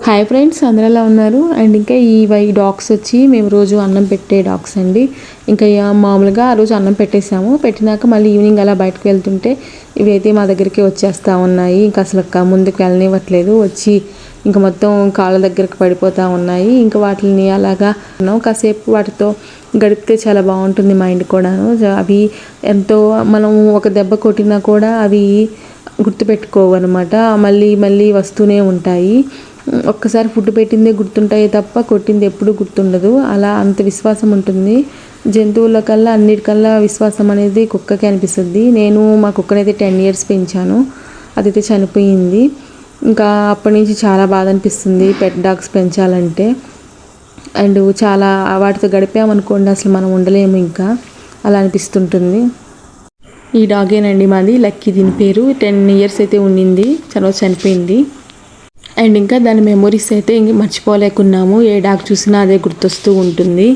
Hi friends, అందరూ ఎలా ఉన్నారు? అండ్ ఇంకా ఈ డాగ్స్ వచ్చి మేము రోజు అన్నం పెట్టే డాగ్స్ అండి. ఇంకా మామూలుగా ఆ రోజు అన్నం పెట్టేసాము. పెట్టినాక మళ్ళీ ఈవినింగ్ అలా బయటకు వెళ్తుంటే ఇవైతే మా దగ్గరికి వచ్చేస్తూ ఉన్నాయి. ఇంకా అసలు ముందుకు వెళ్ళనివ్వట్లేదు. వచ్చి ఇంకా మొత్తం కాళ్ళ దగ్గరకు పడిపోతూ ఉన్నాయి. ఇంకా వాటిని అలాగా కాసేపు వాటితో గడిపితే చాలా బాగుంటుంది మైండ్ కూడాను. అవి ఎంతో మనం ఒక దెబ్బ కొట్టినా కూడా అవి గుర్తుపెట్టుకోవు అనమాట. మళ్ళీ మళ్ళీ వస్తూనే ఉంటాయి. ఒక్కసారి ఫుడ్ పెట్టిందే గుర్తుంటాయి తప్ప కొట్టింది ఎప్పుడూ గుర్తుండదు. అలా అంత విశ్వాసం ఉంటుంది. జంతువుల కల్లా అన్నిటికల్లా విశ్వాసం అనేది కుక్కకి అనిపిస్తుంది. నేను మా కుక్కనైతే 10 years పెంచాను. అదైతే చనిపోయింది. ఇంకా అప్పటి నుంచి చాలా బాధ అనిపిస్తుంది పెట్ డాగ్స్ పెంచాలంటే. అండ్ చాలా వాటితో గడిపామనుకోండి అసలు మనం ఉండలేము. ఇంకా అలా అనిపిస్తుంటుంది. ఈ డాగేనండి మాది, లక్కీ. దీని పేరు 10 years అయితే ఉండింది, చనిపోయింది. అండ్ ఇంకా దాని మెమొరీస్ అయితే ఇంక మర్చిపోలేకున్నాము. ఏ డాగ్ చూసినా అదే గుర్తొస్తూ ఉంటుంది.